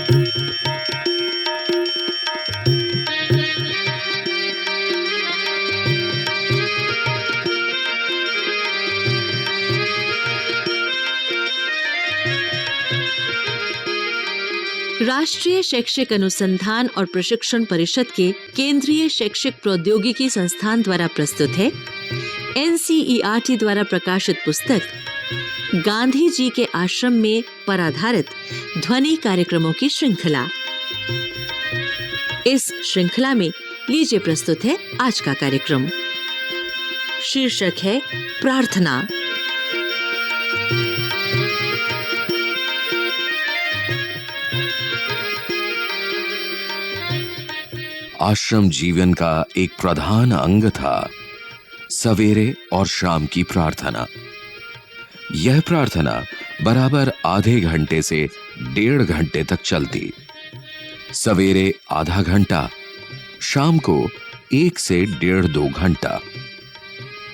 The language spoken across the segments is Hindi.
राष्ट्रीय शैक्षिक अनुसंधान और प्रशिक्षण परिषद के केंद्रीय शैक्षिक प्रौद्योगिकी संस्थान द्वारा प्रस्तुत है एनसीईआरटी द्वारा प्रकाशित पुस्तक गांधी जी के आश्रम में पर आधारित ध्वनि कार्यक्रमों की श्रृंखला। इस श्रृंखला में लीजिए प्रस्तुत है आज का कार्यक्रम। शीर्षक है प्रार्थना। आश्रम जीवन का एक प्रधान अंग था सवेरे और शाम की प्रार्थना। यह प्रार्थना बराबर आधे घंटे से 1.5 घंटे तक चलती। सवेरे आधा घंटा, शाम को 1 से 1.5-2 घंटा।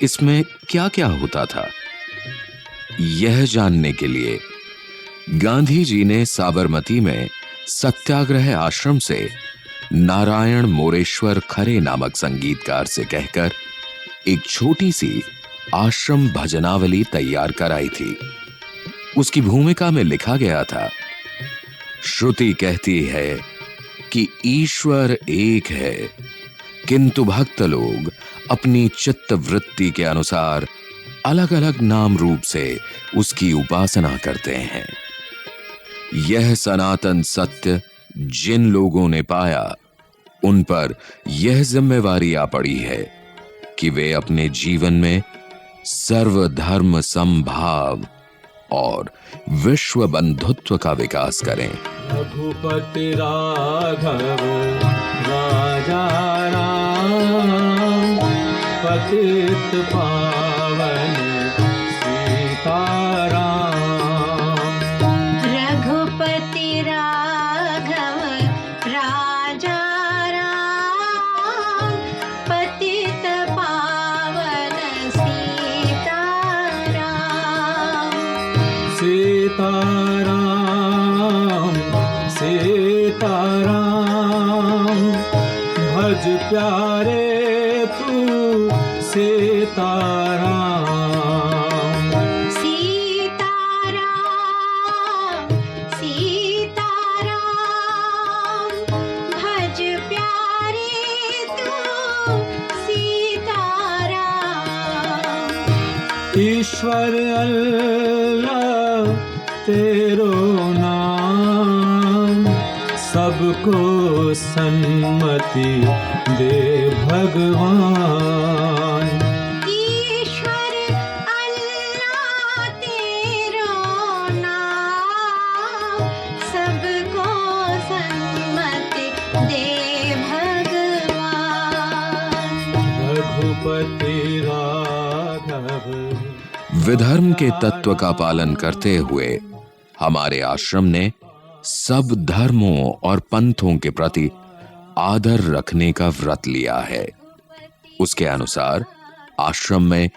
इसमें क्या क्या होता था, यह जानने के लिए गांधी जी ने साबरमती में सत्याग्रह आश्रम से नारायण मोरेश्वर खरे नामक संगीतकार से कहकर एक छोटी सी आश्रम भजनावली तैयार कराई थी। उसकी भूमिका में लिखा गया था, श्रुति कहती है कि ईश्वर एक है, किंतु भक्त लोग अपनी चित्त वृत्ति के अनुसार अलग अलग नाम रूप से उसकी उपासना करते हैं। यह सनातन सत्य जिन लोगों ने पाया, उन पर यह जिम्मेवारी आ पड़ी है कि वे अपने जीवन में सर्वधर्म समभाव और विश्व बंधुत्व का विकास करें। रघुपति राघव राजा राम, पतित पावन सीताराम। रघुपति राघव राजा राम, पतित पावन सीताराम। सीताराम सीताराम, भज प्यारे तू सीताराम। सीताराम सीताराम, भज प्यारे तू सीताराम। ईश्वर अल्लाह तेरो नाम, सबको सन्मति दे भगवान। ईश्वर अल्लाह तेरो नाम, सबको सन्मति दे भगवान। रघुपति राघव। विधर्म के तत्व का पालन करते हुए हमारे आश्रम ने सब धर्मों और पंथों के प्रति आदर रखने का व्रत लिया है। उसके अनुसार आश्रम में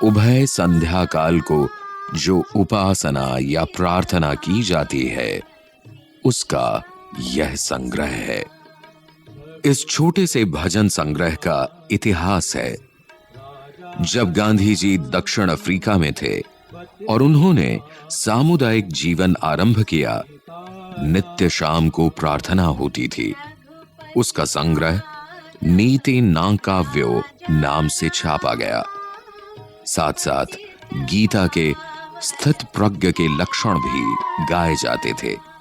उभय संध्या काल को जो उपासना या प्रार्थना की जाती है, उसका यह संग्रह है। इस छोटे से भजन संग्रह का इतिहास है। जब गांधी जी दक्षिण अफ्रीका में थे और उन्होंने सामुदायिक जीवन आरंभ किया, नित्य शाम को प्रार्थना होती थी। उसका संग्रह नीति नाकाव्यो नाम से छापा गया। साथ साथ गीता के स्थित प्रज्ञ के लक्षण भी गाए जाते थे।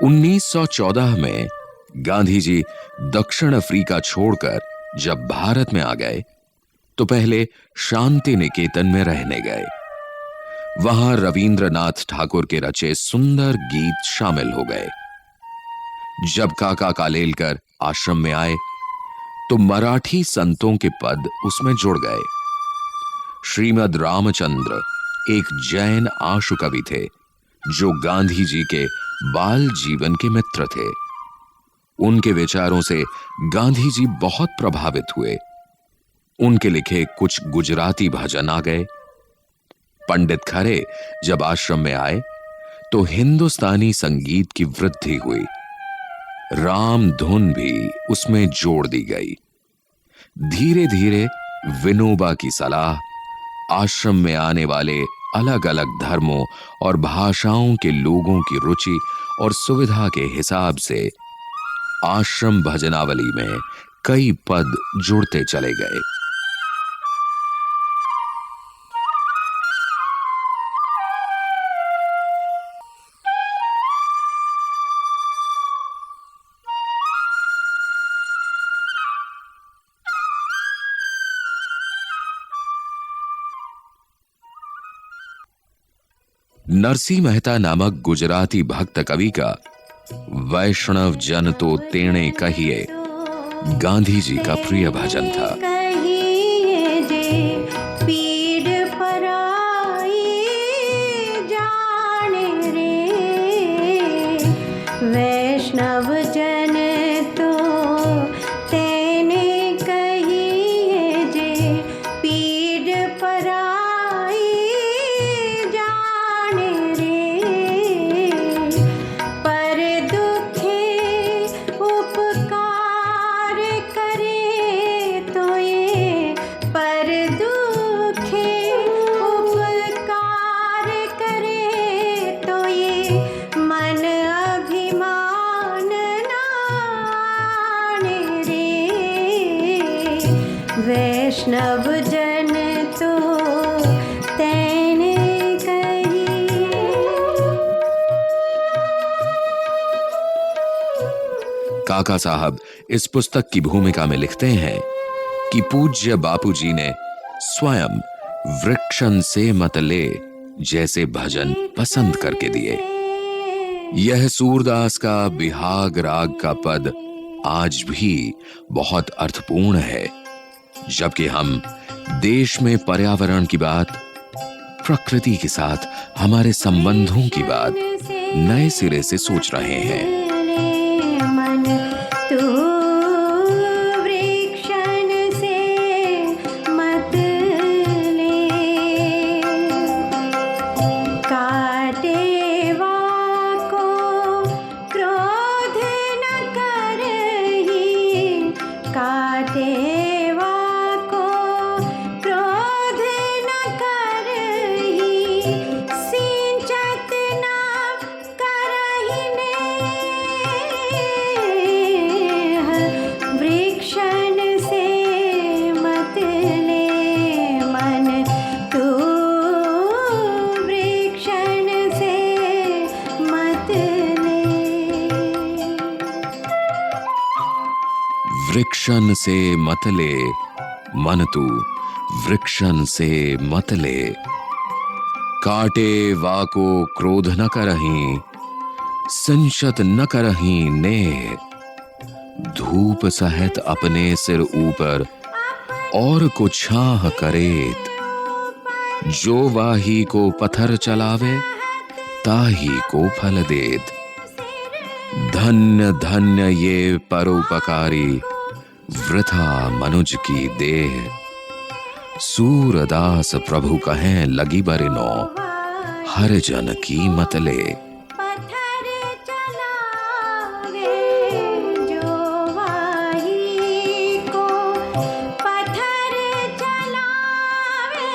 1914 में गांधी जी दक्षिण अफ्रीका छोड़कर जब भारत में आ गए तो पहले शांति निकेतन में रहने गए। वहां रविंद्रनाथ ठाकुर के रचे सुंदर गीत शामिल हो गए। जब काका कालेलकर आश्रम में आए तो मराठी संतों के पद उसमें जुड़ गए। श्रीमद रामचंद्र एक जैन आशु कवि थे जो गांधी जी के बाल जीवन के मित्र थे। उनके विचारों से गांधी जी बहुत प्रभावित हुए। उनके लिखे कुछ गुजराती भजन आ गए। पंडित खरे जब आश्रम में आए तो हिंदुस्तानी संगीत की वृद्धि हुई। राम धुन भी उसमें जोड़ दी गई। धीरे धीरे विनोबा की सलाह, आश्रम में आने वाले अलग अलग धर्मों और भाषाओं के लोगों की रुचि और सुविधा के हिसाब से आश्रम भजनावली में कई पद जुड़ते चले गए। नरसिंह मेहता नामक गुजराती भक्त कवि का वैष्णव जन तो तेणे कहिए गांधी जी का प्रिय भजन था। कहिए जे पीड़ पराई जाने रे, वैष्णव जन तो तेने कहिए जे पीड़ पराई जाने रे, पर दुखे उपकार करे तो ये, पर दुखे उपकार करे तो ये, मन अभिमान नाने रे, वैष्णव जन तो तेने कहिए। काका साहब इस पुस्तक की भूमिका में लिखते हैं कि पूज्य बापूजी ने स्वयं वृक्षन से मत ले जैसे भजन पसंद करके दिए। यह सूरदास का बिहाग राग का पद आज भी बहुत अर्थपूर्ण है, जबकि हम देश में पर्यावरण की बात, प्रकृति के साथ हमारे संबंधों की बात नए सिरे से सोच रहे हैं। मन तू वृक्षन से मत ले, काटेवा को क्रोध न करही, काटेवा को क्रोध न करही, सिंचत न करही नेह, वृक्षन से मत ले मन तू वृक्षन से मत ले। वृक्षन से मत ले मन तू वृक्षन से मत ले, काटे वाको क्रोध न करही, संशत न करही ने, धूप सहित अपने सिर ऊपर और को छाह करेत, जो वाही को पत्थर चलावे ताही को फल देत। धन्य धन्य ये परोपकारी, वृथा मनुज की देह, सूरदास प्रभु कहें लगी बरिनो, हर जन की मत ले। पत्थर चलावे जो वाही को, पत्थर चलावे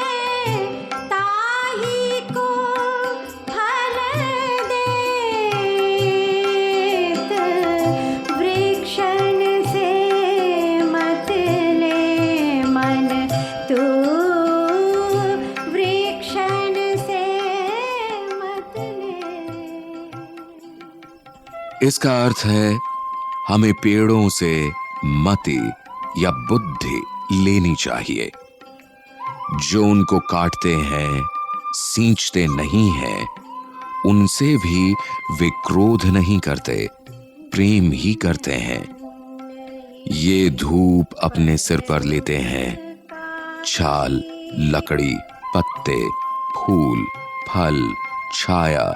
ताही को फल देत, वृक्षन से मत ले मन तू वृक्षन से मत ले। इसका अर्थ है हमें पेड़ों से मति या बुद्धि लेनी चाहिए। जो उनको काटते हैं, सींचते नहीं हैं, उनसे भी वे क्रोध नहीं करते, प्रेम ही करते हैं। ये धूप अपने सिर पर लेते हैं, छाल, लकड़ी, पत्ते, फूल, फल, छाया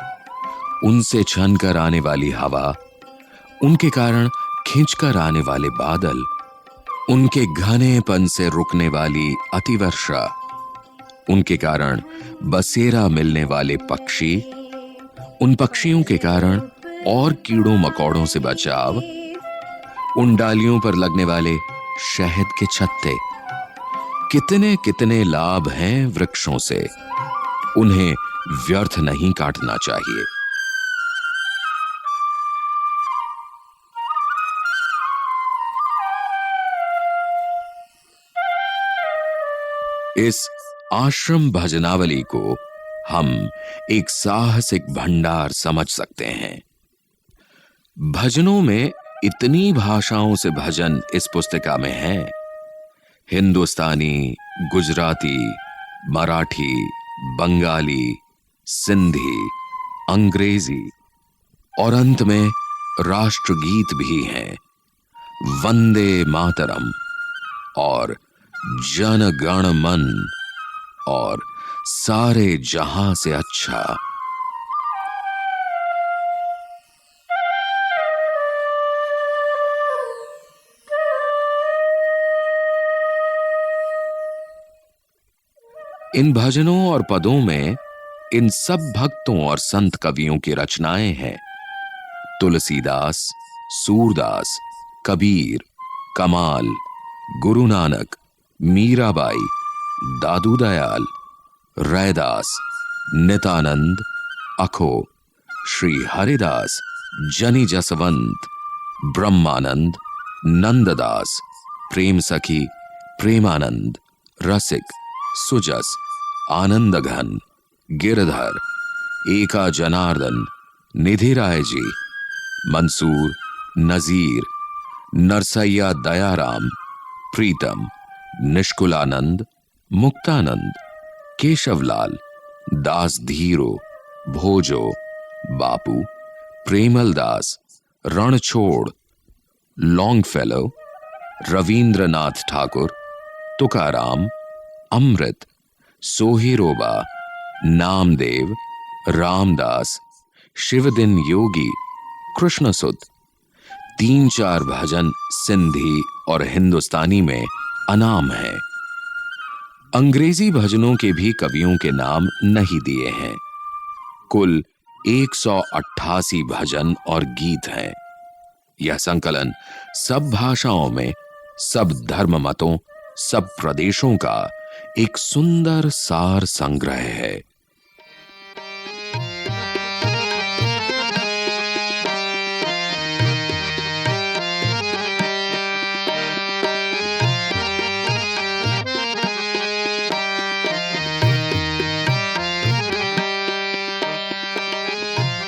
उनसे छनकर आने वाली हवा, उनके कारण खींचकर आने वाले बादल, उनके घनेपन से रुकने वाली अतिवर्षा, उनके कारण बसेरा मिलने वाले पक्षी, उन पक्षियों के कारण और कीड़ों मकोड़ों से बचाव, उन डालियों पर लगने वाले शहद के छत्ते, कितने कितने लाभ हैं वृक्षों से, उन्हें व्यर्थ नहीं काटना चाहिए। इस आश्रम भजनावली को हम एक साहसिक भंडार समझ सकते हैं। भजनों में इतनी भाषाओं से भजन इस पुस्तिका में है। हिंदुस्तानी, गुजराती, मराठी, बंगाली, सिंधी, अंग्रेजी और अंत में राष्ट्रगीत भी हैं। वंदे मातरम और जन गण मन और सारे जहां से अच्छा। इन भजनों और पदों में इन सब भक्तों और संत कवियों की रचनाएं हैं। तुलसीदास, सूरदास, कबीर, कमाल, गुरु नानक, मीराबाई, दादू दयाल, रैदास, नितानंद, अखो, श्री हरिदास, जनी जसवंत, ब्रह्मानंद, नंददास, प्रेम सखी, प्रेमानंद, रसिक, सुजस, आनंद घन, गिरधर, एका जनार्दन, निधि राय जी, मंसूर, नजीर, नरसैया दयाराम, प्रीतम, निष्कुलानंद, मुक्तानंद, केशवलाल, दास धीरो, भोजो, बापू, प्रेमलदास, रणछोड़, लॉन्गफेलो, रवींद्रनाथ ठाकुर, तुकाराम, अमृत, सोहिरोबा, नामदेव, रामदास, शिवदिन योगी, कृष्णसुत। 3-4 भजन सिंधी और हिंदुस्तानी में अनाम है। अंग्रेजी भजनों के भी कवियों के नाम नहीं दिए हैं। कुल 188 भजन और गीत हैं। यह संकलन सब भाषाओं में, सब धर्म मतों, सब प्रदेशों का एक सुंदर सार संग्रह है।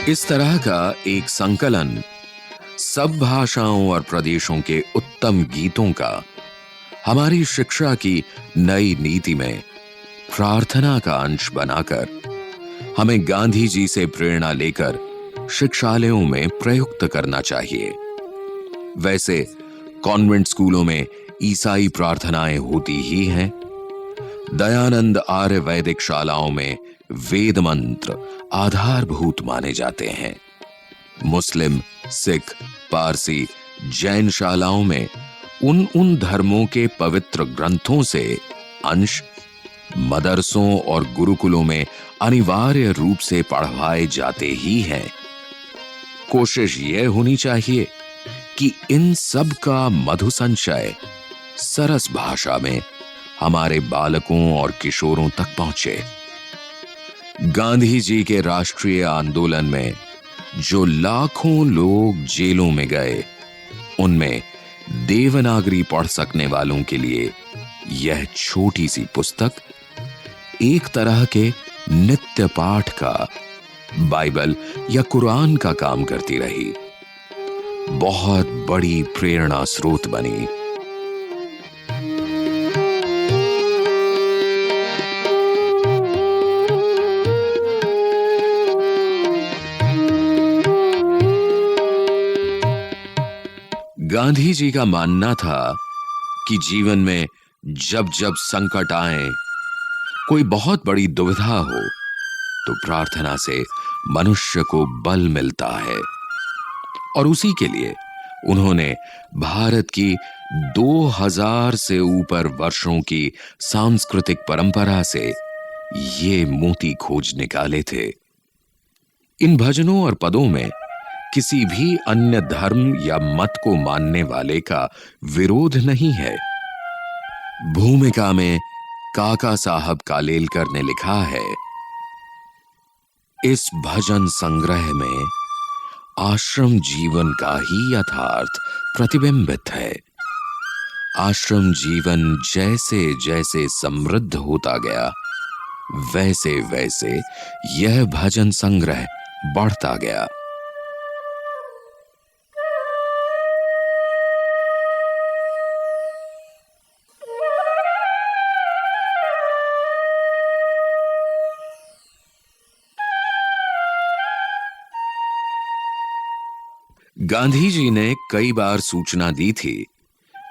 इस तरह का एक संकलन सब भाषाओं और प्रदेशों के उत्तम गीतों का हमारी शिक्षा की नई नीति में प्रार्थना का अंश बनाकर हमें गांधी जी से प्रेरणा लेकर शिक्षालयों में प्रयुक्त करना चाहिए। वैसे कॉन्वेंट स्कूलों में ईसाई प्रार्थनाएं होती ही हैं। दयानंद आर्य वैदिक शालाओं में वेद मंत्र आधारभूत माने जाते हैं। मुस्लिम, सिख, पारसी, जैन शालाओं में उन धर्मों के पवित्र ग्रंथों से अंश मदरसों और गुरुकुलों में अनिवार्य रूप से पढ़वाए जाते ही हैं। कोशिश यह होनी चाहिए कि इन सब का मधु संचय सरस भाषा में हमारे बालकों और किशोरों तक पहुंचे। गांधी जी के राष्ट्रीय आंदोलन में जो लाखों लोग जेलों में गए, उनमें देवनागरी पढ़ सकने वालों के लिए यह छोटी सी पुस्तक एक तरह के नित्य पाठ का, बाइबल या कुरान का काम करती रही। बहुत बड़ी प्रेरणा स्रोत बनी। गांधी जी का मानना था कि जीवन में जब जब संकट आए, कोई बहुत बड़ी दुविधा हो, तो प्रार्थना से मनुष्य को बल मिलता है। और उसी के लिए उन्होंने भारत की 2000 से ऊपर वर्षों की सांस्कृतिक परंपरा से ये मोती खोज निकाले थे। इन भजनों और पदों में किसी भी अन्य धर्म या मत को मानने वाले का विरोध नहीं है। भूमिका में काका साहब कालेलकर ने लिखा है, इस भजन संग्रह में आश्रम जीवन का ही यथार्थ प्रतिबिंबित है। आश्रम जीवन जैसे जैसे समृद्ध होता गया, वैसे वैसे यह भजन संग्रह बढ़ता गया। गांधी जी ने कई बार सूचना दी थी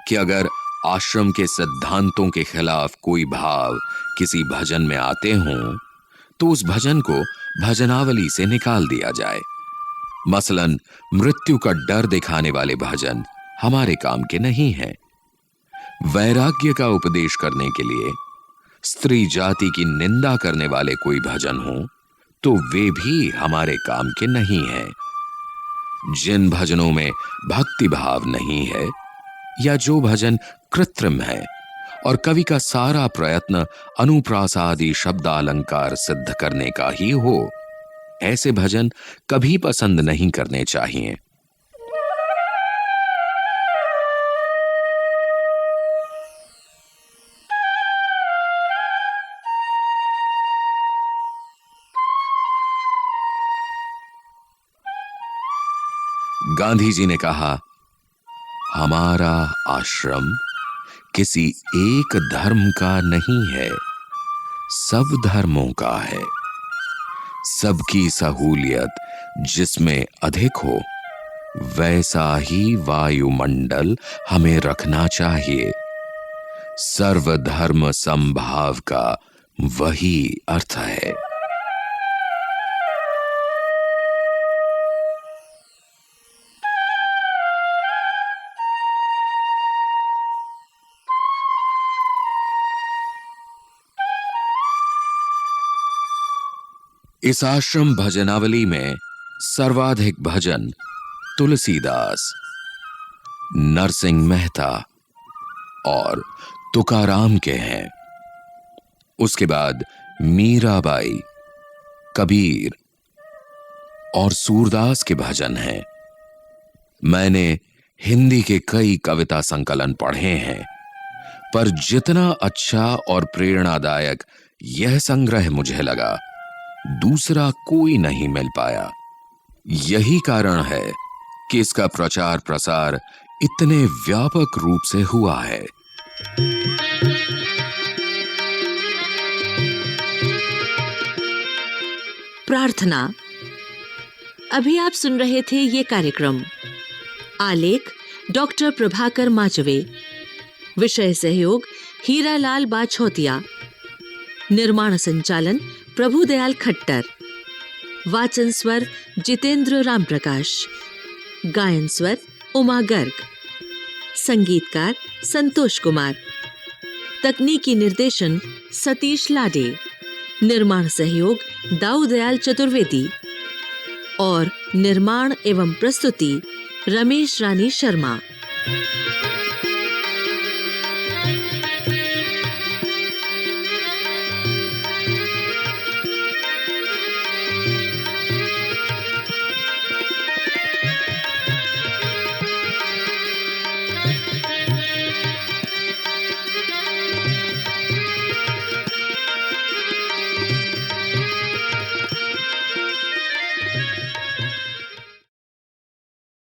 कि अगर आश्रम के सिद्धांतों के खिलाफ कोई भाव किसी भजन में आते हों तो उस भजन को भजनावली से निकाल दिया जाए। मसलन मृत्यु का डर दिखाने वाले भजन हमारे काम के नहीं हैं। वैराग्य का उपदेश करने के लिए स्त्री जाति की निंदा करने वाले कोई भजन हो तो वे भी हमारे काम के नहीं हैं। जिन भजनों में भक्ति भाव नहीं है या जो भजन कृत्रिम है और कवि का सारा प्रयत्न अनुप्रासादी शब्दालंकार सिद्ध करने का ही हो, ऐसे भजन कभी पसंद नहीं करने चाहिए। गांधी जी ने कहा, हमारा आश्रम किसी एक धर्म का नहीं है, सब धर्मों का है। सबकी सहूलियत जिसमें अधिक हो वैसा ही वायुमंडल हमें रखना चाहिए। सर्वधर्म समभाव का वही अर्थ है। इस आश्रम भजनावली में सर्वाधिक भजन तुलसीदास, नरसिंह मेहता और तुकाराम के हैं। उसके बाद मीराबाई, कबीर और सूरदास के भजन हैं। मैंने हिंदी के कई कविता संकलन पढ़े हैं, पर जितना अच्छा और प्रेरणादायक यह संग्रह मुझे लगा, दूसरा कोई नहीं मिल पाया। यही कारण है कि इसका प्रचार प्रसार इतने व्यापक रूप से हुआ है। प्रार्थना। अभी आप सुन रहे थे ये कार्यक्रम। आलेख डॉक्टर प्रभाकर माचवे, विषय सहयोग हीरालाल बाछौतिया, निर्माण संचालन प्रभुदयाल खट्टर, वाचन स्वर जितेंद्र रामप्रकाश, गायन स्वर उमा गर्ग, संगीतकार संतोष कुमार, तकनीकी निर्देशन सतीश लाडे, निर्माण सहयोग दाऊदयाल चतुर्वेदी और निर्माण एवं प्रस्तुति रमेश रानी शर्मा।